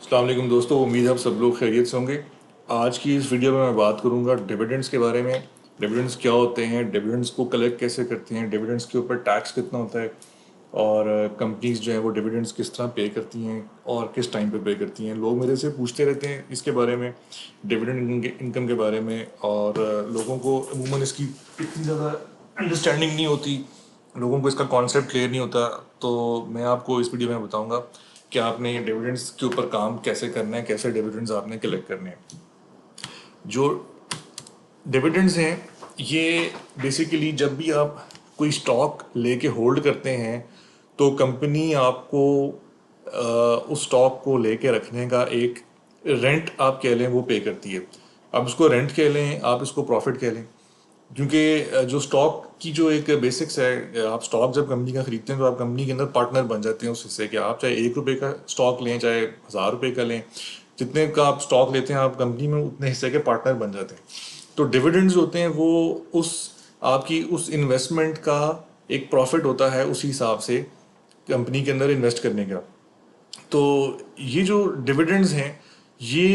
अस्सलाम वालेकुम दोस्तों, उम्मीद है आप सब लोग खैरियत से होंगे। आज की इस वीडियो में मैं बात करूंगा डिविडेंड्स के बारे में। डिविडेंड्स क्या होते हैं, डिविडेंड्स को कलेक्ट कैसे करते हैं, डिविडेंड्स के ऊपर टैक्स कितना होता है और कंपनीज जो है वो डिविडेंड्स किस तरह पे करती हैं और किस टाइम पे करती हैं। लोग मेरे से पूछते रहते हैं इसके बारे में, डिविडेंड इनकम के बारे में, और लोगों को अमूमन इसकी इतनी ज़्यादा अंडरस्टैंडिंग नहीं होती, लोगों को इसका कॉन्सेप्ट क्लियर नहीं होता। तो मैं आपको इस वीडियो में बताऊंगा कि आपने ये डिविडेंड्स के ऊपर काम कैसे करना है, कैसे डिविडेंड्स आपने कलेक्ट करने हैं। जो डिविडेंड्स हैं ये बेसिकली जब भी आप कोई स्टॉक लेके होल्ड करते हैं तो कंपनी आपको उस स्टॉक को लेके रखने का एक रेंट आप कह लें वो पे करती है। आप उसको रेंट कह लें, आप इसको प्रॉफिट कह लें, क्योंकि जो स्टॉक की जो एक बेसिक्स है, आप स्टॉक जब कंपनी का खरीदते हैं तो आप कंपनी के अंदर पार्टनर बन जाते हैं उस हिस्से के। आप चाहे 1 रुपये का स्टॉक लें, चाहे 1000 रुपये का लें, जितने का आप स्टॉक लेते हैं आप कंपनी में उतने हिस्से के पार्टनर बन जाते हैं। तो डिविडेंड्स होते हैं वो उस आपकी उस इन्वेस्टमेंट का एक प्रॉफिट होता है उसी हिसाब से कंपनी के अंदर इन्वेस्ट करने का। तो ये जो डिविडेंड्स हैं ये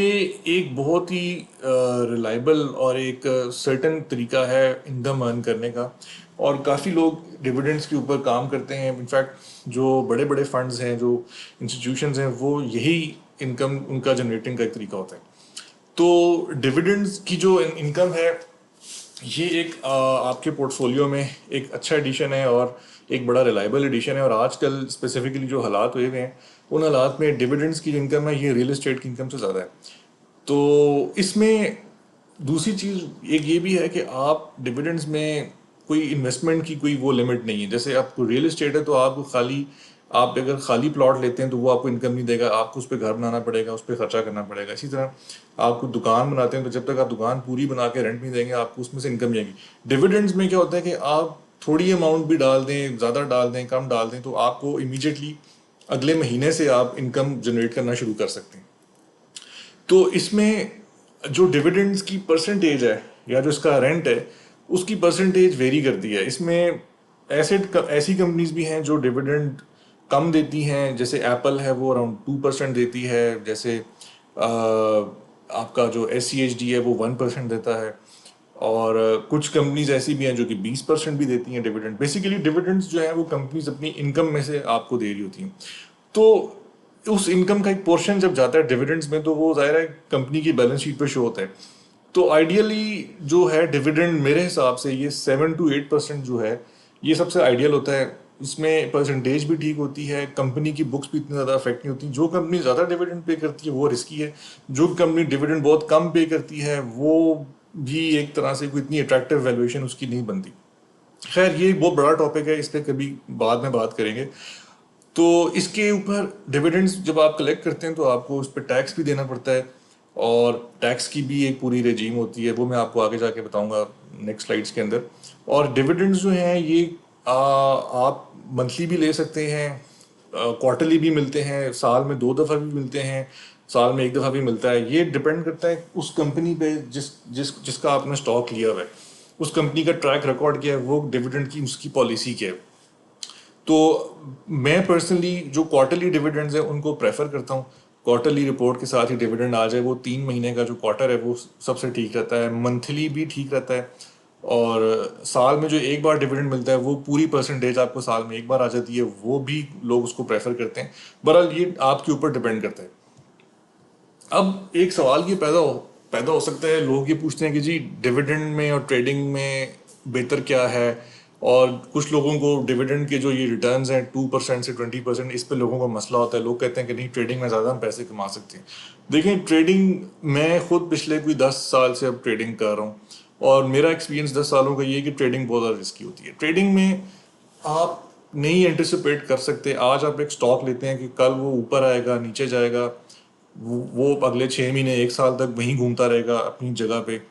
एक बहुत ही रिलायबल और एक सर्टेन तरीका है इनकम अर्न करने का, और काफ़ी लोग डिविडेंड्स के ऊपर काम करते हैं। इनफैक्ट जो बड़े बड़े फंड्स हैं, जो इंस्टीट्यूशंस हैं, वो यही इनकम उनका जनरेटिंग का एक तरीका होता है। तो डिविडेंड्स की जो इनकम है ये एक आपके पोर्टफोलियो में एक अच्छा एडिशन है और एक बड़ा रिलायबल एडिशन है। और आजकल स्पेसिफिकली जो हालात हुए हुए हैं उन हालात में डिविडेंड्स की जो इनकम है ये रियल एस्टेट की इनकम से ज़्यादा है। तो इसमें दूसरी चीज़ एक ये भी है कि आप डिविडेंड्स में कोई इन्वेस्टमेंट की कोई वो लिमिट नहीं है। जैसे आपको रियल एस्टेट है तो आपको खाली, आप अगर खाली प्लॉट लेते हैं तो वो आपको इनकम नहीं देगा, आपको उस पर घर बनाना पड़ेगा, उस पर खर्चा करना पड़ेगा। इसी तरह आपको दुकान बनाते हैं तो जब तक आप दुकान पूरी बना के रेंट नहीं देंगे आपको उसमें से इनकम नहीं आएगी। डिविडेंड्स में क्या होता है कि आप थोड़ी अमाउंट भी डाल दें, ज़्यादा डाल दें, कम डाल दें, तो आपको इमीडिएटली अगले महीने से आप इनकम जनरेट करना शुरू कर सकते हैं। तो इसमें जो डिविडेंड्स की परसेंटेज है या जो इसका रेंट है उसकी परसेंटेज वेरी करती है। इसमें ऐसी कंपनीज भी हैं जो डिविडेंड कम देती हैं, जैसे एप्पल है वो अराउंड 2% देती है, जैसे आपका जो SCHD है वो 1% देता है, और कुछ कंपनीज ऐसी भी हैं जो कि 20% भी देती हैं डिविडेंड। बेसिकली डिविडेंड्स जो है वो कंपनीज अपनी इनकम में से आपको दे रही होती हैं। तो उस इनकम का एक पोर्शन जब जाता है डिविडेंड्स में तो वो जाहिर है कंपनी की बैलेंस शीट पे शो होता है। तो आइडियली जो है डिविडेंड मेरे हिसाब से ये 7 to 8% जो है ये सबसे आइडियल होता है। इसमें परसेंटेज भी ठीक होती है, कंपनी की बुक्स भी इतनी ज़्यादा अफेक्ट नहीं होती। जो कंपनी ज़्यादा डिविडेंड पे करती है वो रिस्की है, जो कंपनी डिविडेंड बहुत कम पे करती है वो भी एक तरह से कोई इतनी अट्रैक्टिव वैल्यूएशन उसकी नहीं बनती। खैर ये बहुत बड़ा टॉपिक है, इस पर कभी बाद में बात करेंगे। तो इसके ऊपर डिविडेंड्स जब आप कलेक्ट करते हैं तो आपको उस पर टैक्स भी देना पड़ता है, और टैक्स की भी एक पूरी रेजीम होती है, वो मैं आपको आगे जाके बताऊंगा नेक्स्ट स्लाइड्स के अंदर। और डिविडेंड्स जो हैं ये आप मंथली भी ले सकते हैं, क्वार्टरली भी मिलते हैं, साल में 2 दफ़ा भी मिलते हैं, साल में 1 दफ़ा भी मिलता है। ये डिपेंड करता है उस कंपनी पे जिसका आपने स्टॉक लिया हुआ है, उस कंपनी का ट्रैक रिकॉर्ड क्या है, वो डिविडेंड की उसकी पॉलिसी क्या है। तो मैं पर्सनली जो क्वार्टरली डिविडेंड्स है उनको प्रेफर करता हूँ। क्वार्टरली रिपोर्ट के साथ ही डिविडेंड आ जाए, वो 3 महीने का जो क्वार्टर है वो सबसे ठीक रहता है। मंथली भी ठीक रहता है, और साल में जो एक बार डिविडेंड मिलता है वो पूरी परसेंटेज आपको साल में एक बार आ जाती है, वो भी लोग उसको प्रेफर करते हैं। बहरहाल ये आपके ऊपर डिपेंड करता है। अब एक सवाल ये पैदा हो सकता है, लोग ये पूछते हैं कि जी डिविडेंड में और ट्रेडिंग में बेहतर क्या है। और कुछ लोगों को डिविडेंड के जो ये रिटर्न्स हैं 2% से 20%, इस पे लोगों का मसला होता है। लोग कहते हैं कि नहीं, ट्रेडिंग में ज़्यादा हम पैसे कमा सकते हैं। देखें, ट्रेडिंग मैं खुद पिछले कोई 10 साल से अब ट्रेडिंग कर रहा हूँ, और मेरा एक्सपीरियंस 10 सालों का ये है कि ट्रेडिंग बहुत ज़्यादा रिस्की होती है। ट्रेडिंग में आप नहीं एंटिसिपेट कर सकते। आज आप एक स्टॉक लेते हैं कि कल वो ऊपर आएगा, नीचे जाएगा, वो अगले 6 महीने 1 साल तक वहीं घूमता रहेगा अपनी जगह पे।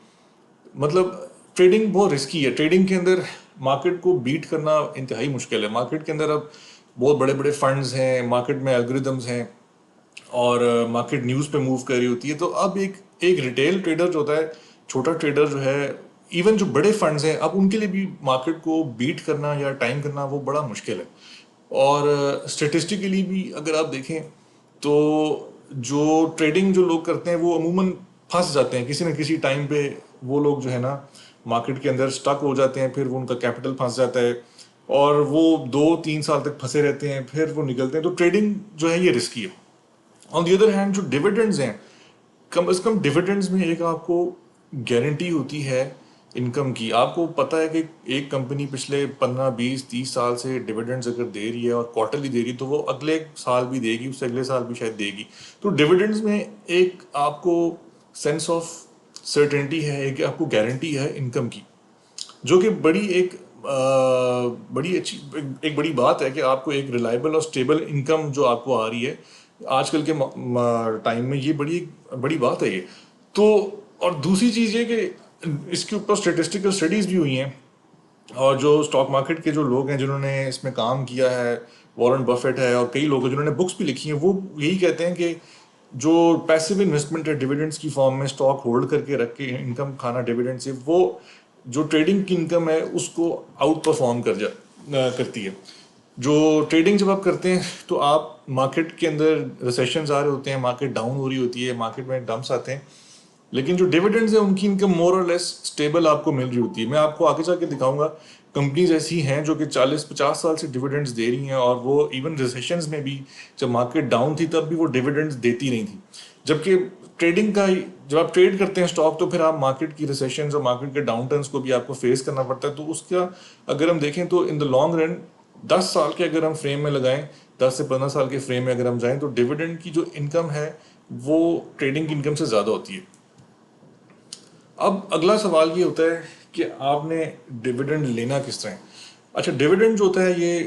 मतलब ट्रेडिंग बहुत रिस्की है। ट्रेडिंग के अंदर मार्केट को बीट करना इंतहाई मुश्किल है। मार्केट के अंदर अब बहुत बड़े बड़े फंड्स हैं, मार्केट में एल्गोरिदम्स हैं, और मार्केट न्यूज़ पे मूव कर रही होती है। तो अब एक एक रिटेल ट्रेडर जो होता है, छोटा ट्रेडर जो है, इवन जो बड़े फंड्स हैं, अब उनके लिए भी मार्केट को बीट करना या टाइम करना वो बड़ा मुश्किल है। और स्टेटिस्टिकली भी अगर आप देखें तो जो ट्रेडिंग जो लोग करते हैं वो अमूमन फंस जाते हैं किसी न किसी टाइम पे। वो लोग जो है ना मार्केट के अंदर स्टक हो जाते हैं, फिर वो उनका कैपिटल फंस जाता है और वो 2-3 साल तक फंसे रहते हैं, फिर वो निकलते हैं। तो ट्रेडिंग जो है ये रिस्की है। ऑन दी अदर हैंड जो डिविडेंड्स हैं, कम से कम डिविडेंड्स में एक आपको गारंटी होती है इनकम की। आपको पता है कि एक कंपनी पिछले 15-20-30 साल से डिविडेंड्स अगर दे रही है और क्वार्टरली दे रही है तो वो अगले साल भी देगी, उससे अगले साल भी शायद देगी। तो डिविडेंड्स में एक आपको सेंस ऑफ सर्टेनिटी है, एक आपको गारंटी है इनकम की, जो कि बड़ी अच्छी एक बड़ी बात है कि आपको एक रिलायबल और स्टेबल इनकम जो आपको आ रही है आजकल के टाइम में। ये बड़ी बड़ी बात है ये तो। और दूसरी चीज़ ये कि इसके ऊपर स्टेटिस्टिकल स्टडीज़ भी हुई हैं, और जो स्टॉक मार्केट के जो लोग हैं जिन्होंने इसमें काम किया है, वॉरेन बफेट है और कई लोग हैं जिन्होंने बुक्स भी लिखी हैं, वो यही कहते हैं कि जो पैसिव इन्वेस्टमेंट है डिविडेंड्स की फॉर्म में स्टॉक होल्ड करके रख के इनकम खाना डिविडेंड से, वो जो ट्रेडिंग की इनकम है उसको आउट परफॉर्म करती है। जो ट्रेडिंग जब आप करते हैं तो आप मार्केट के अंदर रिसेशंस आ रहे होते हैं, मार्केट डाउन हो रही होती है, मार्केट में डंप्स आते हैं, लेकिन जो डिविडेंड्स है उनकी इनकम मोर और लेस स्टेबल आपको मिल रही होती है। मैं आपको आगे जाके दिखाऊंगा कंपनीज ऐसी हैं जो कि 40-50 साल से डिविडेंड्स दे रही हैं, और वो इवन रिसेशंस में भी, जब मार्केट डाउन थी तब भी वो डिविडेंड्स देती नहीं थी। जबकि ट्रेडिंग का जब आप ट्रेड करते हैं स्टॉक, तो फिर आप मार्केट की रिसेशंस और मार्केट के डाउन टर्न्स को भी आपको फेस करना पड़ता है। तो उसका अगर हम देखें तो इन द लॉन्ग रन 10 साल के अगर हम फ्रेम में लगाएं, 10 से 15 साल के फ्रेम में अगर हम जाएं, तो डिविडेंड की जो इनकम है वो ट्रेडिंग की इनकम से ज़्यादा होती है। अब अगला सवाल ये होता है कि आपने डिविडेंड लेना किस तरह है। अच्छा, डिविडेंड जो होता है ये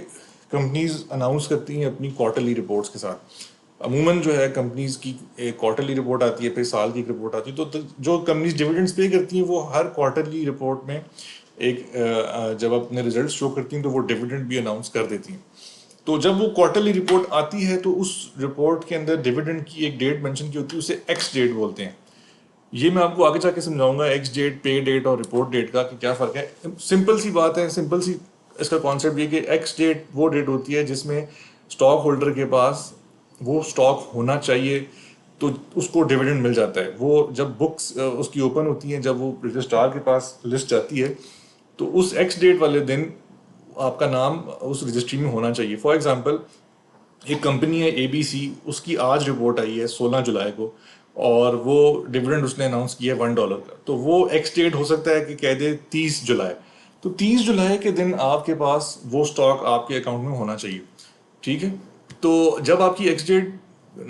कंपनीज अनाउंस करती हैं अपनी क्वार्टरली रिपोर्ट्स के साथ। अमूमन जो है कंपनीज की एक क्वार्टरली रिपोर्ट आती है, फिर साल की एक रिपोर्ट आती है। तो जो कंपनीज डिविडेंड्स पे करती हैं वो हर क्वार्टरली रिपोर्ट में जब अपने रिजल्ट शो करती हैं तो वो डिविडेंड भी अनाउंस कर देती हैं। तो जब वो क्वार्टरली रिपोर्ट आती है तो उस रिपोर्ट के अंदर डिविडेंड की एक डेट मेंशन की होती है, उसे एक्स डेट बोलते हैं। ये मैं आपको आगे जाके समझाऊंगा एक्स डेट, पे डेट और रिपोर्ट डेट का कि क्या फ़र्क है। सिंपल सी बात है, सिंपल सी इसका कॉन्सेप्ट ये कि एक्स डेट वो डेट होती है जिसमें स्टॉक होल्डर के पास वो स्टॉक होना चाहिए, तो उसको डिविडेंड मिल जाता है। वो जब बुक्स उसकी ओपन होती हैं, जब वो रजिस्ट्रार के पास लिस्ट जाती है, तो उस एक्स डेट वाले दिन आपका नाम उस रजिस्ट्री में होना चाहिए। फॉर एग्जांपल, एक कंपनी है ABC, उसकी आज रिपोर्ट आई है 16 जुलाई को, और वो डिविडेंड उसने अनाउंस किया है $1 का। तो वो एक्स डेट हो सकता है कि कह दे 30 जुलाई। तो 30 जुलाई के दिन आपके पास वो स्टॉक आपके अकाउंट में होना चाहिए, ठीक है। तो जब आपकी एक्स डेट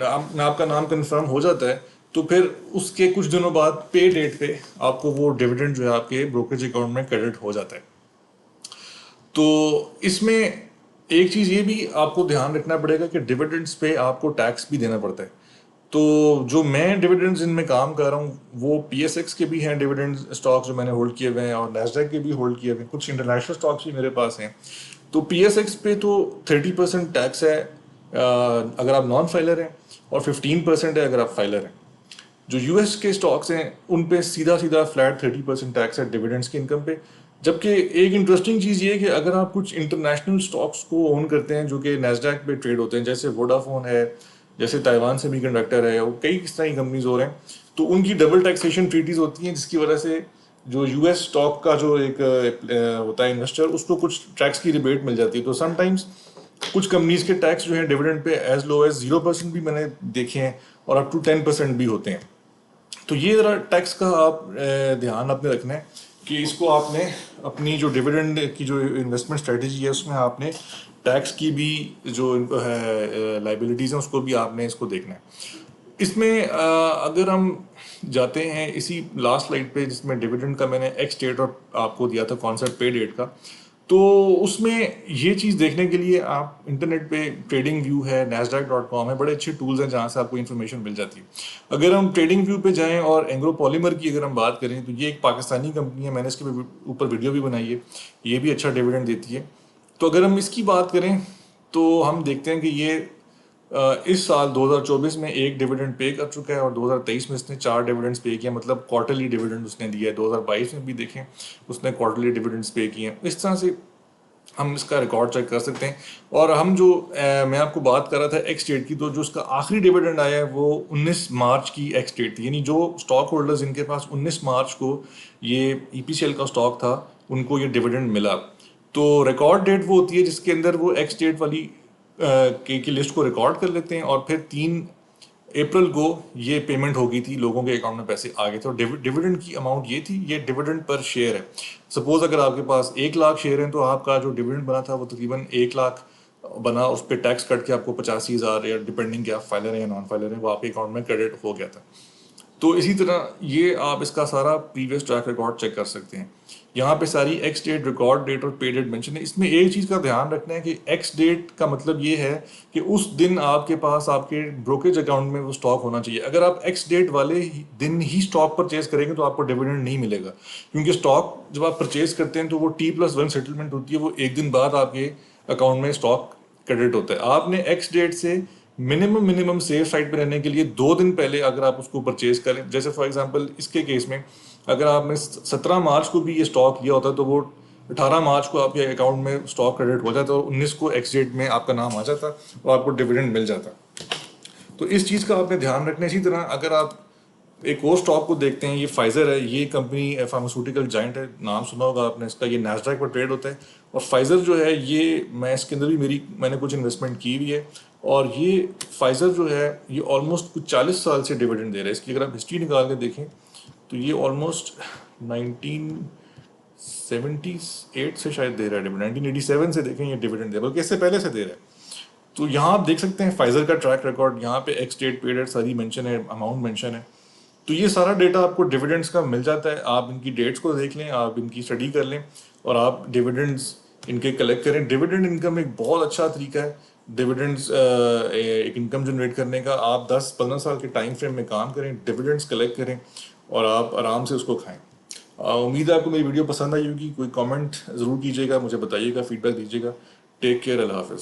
आपका नाम कंफर्म हो जाता है, तो फिर उसके कुछ दिनों बाद पे डेट पे आपको वो डिविडेंड जो है आपके ब्रोकरेज अकाउंट में क्रेडिट हो जाता है। तो इसमें एक चीज़ ये भी आपको ध्यान रखना पड़ेगा कि डिविडेंड्स पे आपको टैक्स भी देना पड़ता है। तो जो मैं डिविडेंड्स इनमें काम कर रहा हूँ वो PSX के भी हैं डिविडेंड स्टॉक्स जो मैंने होल्ड किए हुए हैं, और नैस्डैक के भी होल्ड किए हुए हैं, कुछ इंटरनेशनल स्टॉक्स भी मेरे पास हैं। तो PSX पे तो 30% टैक्स है अगर आप नॉन फाइलर हैं, और 15% है अगर आप फाइलर हैं। जो US के स्टॉक्स हैं उन पे सीधा सीधा फ्लैट 30% टैक्स है डिविडेंड्स की इनकम पे। जबकि एक इंटरेस्टिंग चीज़ ये है कि अगर आप कुछ इंटरनेशनल स्टॉक्स को ओन करते हैं जो कि नैस्डैक पे ट्रेड होते हैं, जैसे वोडाफोन है, जैसे ताइवान सेमीकंडक्टर है, और कई किस तरह की कंपनीज हो रहे हैं, तो उनकी डबल टैक्सेशन ट्रीटीज होती हैं, जिसकी वजह से जो US स्टॉक का जो एक होता है इन्वेस्टर, उसको कुछ टैक्स की रिबेट मिल जाती है। तो समटाइम्स कुछ कंपनीज के टैक्स जो है dividend pay as low as 0% भी मैंने देखे हैं, और अप टू 10% भी होते हैं। तो ये जरा टैक्स का आप ध्यान आपने रखना है कि इसको आपने अपनी जो डिविडेंड की जो इन्वेस्टमेंट स्ट्रेटेजी है उसमें आपने टैक्स की भी जो है लाइबिलिटीज़ हैं उसको भी आपने इसको देखना है। इसमें अगर हम जाते हैं इसी लास्ट स्लाइड पे जिसमें डिविडेंड का मैंने एक्स डेट और आपको दिया था कॉन्सेप्ट पे डेट का, तो उसमें ये चीज़ देखने के लिए आप इंटरनेट पे ट्रेडिंग व्यू है, nasdaq.com है, बड़े अच्छे टूल्स हैं जहाँ से आपको इन्फॉर्मेशन मिल जाती है। अगर हम ट्रेडिंग व्यू पे जाएं और एंग्रो पॉलीमर की अगर हम बात करें, तो ये एक पाकिस्तानी कंपनी है, मैंने इसके ऊपर वीडियो भी बनाई है, ये भी अच्छा डिविडेंड देती है। तो अगर हम इसकी बात करें तो हम देखते हैं कि ये इस साल 2024 में एक डिविडेंड पे कर चुका है, और 2023 में इसने 4 डिविडेंड्स पे किए, मतलब क्वार्टरली डिविडेंड उसने दिया है। 2022 में भी देखें उसने क्वार्टरली डिविडेंड्स पे किए हैं। इस तरह से हम इसका रिकॉर्ड चेक कर सकते हैं। और हम जो मैं आपको बात कर रहा था एक्स डेट की, तो जो उसका आखिरी डिविडेंड आया है वो 19 मार्च की एक्स डेट थी, यानी जो स्टॉक होल्डर्स जिनके पास 19 मार्च को ये ईपीसीएल का स्टॉक था उनको ये डिविडेंड मिला। तो रिकॉर्ड डेट वो होती है जिसके अंदर वो एक्स डेट वाली की लिस्ट को रिकॉर्ड कर लेते हैं, और फिर 3 अप्रैल को ये पेमेंट हो गई थी, लोगों के अकाउंट में पैसे आ गए थे। और डिविडेंड की अमाउंट ये थी, ये डिविडेंड पर शेयर है। सपोज अगर आपके पास 1 लाख शेयर हैं तो आपका जो डिविडेंड बना था वो तकरीबन 1 लाख बना, उस पर टैक्स कट के आपको 85,000 या डिपेंडिंग क्या फाइलर है या नॉन फाइलर है वो आपके अकाउंट में क्रेडिट हो गया था। तो इसी तरह ये आप इसका सारा प्रीवियस ट्रैक रिकॉर्ड चेक कर सकते हैं। यहाँ पे सारी एक्स डेट, रिकॉर्ड डेट और पे डेट मेंशन है। इसमें एक चीज़ का ध्यान रखना है कि एक्स डेट का मतलब ये है कि उस दिन आपके पास आपके ब्रोकेज अकाउंट में वो स्टॉक होना चाहिए। अगर आप एक्स डेट वाले दिन ही स्टॉक परचेज करेंगे तो आपको डिविडेंड नहीं मिलेगा, क्योंकि स्टॉक जब आप परचेज करते हैं तो वो T+1 सेटलमेंट होती है, वो एक दिन बाद आपके अकाउंट में स्टॉक क्रेडिट होता है। आपने एक्स डेट से मिनिमम सेफ साइड पे रहने के लिए 2 दिन पहले अगर आप उसको परचेज करें, जैसे फॉर एग्जांपल इसके केस में अगर आपने 17 मार्च को भी ये स्टॉक लिया होता तो वो 18 मार्च को आपके अकाउंट में स्टॉक क्रेडिट हो जाता और 19 को एक्स डेट में आपका नाम आ जाता और आपको डिविडेंड मिल जाता। तो इस चीज़ का आपने ध्यान रखना है। इसी तरह अगर आप एक और स्टॉक को देखते हैं, ये फाइजर है, ये कंपनी फार्मास्यूटिकल जाइंट है, नाम सुना होगा आपने इसका, ये नैस्डैक पर ट्रेड होता है। और फाइजर जो है ये मैं इसके अंदर भी मैंने कुछ इन्वेस्टमेंट की हुई है, और ये फाइजर जो है ये ऑलमोस्ट कुछ 40 साल से डिविडेंड दे रहा है। इसकी अगर आप हिस्ट्री निकाल के देखें तो ये ऑलमोस्ट 1978 से शायद दे रहा है डिविडेंड, 1987 से देखें ये डिविडेंड दे रहा है, बल्कि इससे पहले से दे रहा है। तो यहाँ आप देख सकते हैं फाइजर का ट्रैक रिकॉर्ड, यहाँ पे एक्स डेट, पे डेट सारी मेंशन है, अमाउंट मेंशन है। तो ये सारा डेटा आपको डिविडेंड्स का मिल जाता है। आप इनकी डेट्स को देख लें, आप इनकी स्टडी कर लें और आप डिविडेंड्स इनके कलेक्ट करें। डिविडेंड इनकम एक बहुत अच्छा तरीका है डिविडेंड्स एक इनकम जनरेट करने का। आप 10-15 साल के टाइम फ्रेम में काम करें, डिविडेंड्स कलेक्ट करें और आप आराम से उसको खाएं। उम्मीद है आपको मेरी वीडियो पसंद आई होगी। कोई कमेंट ज़रूर कीजिएगा, मुझे बताइएगा, फीडबैक दीजिएगा। टेक केयर, अल्लाह हाफिज़।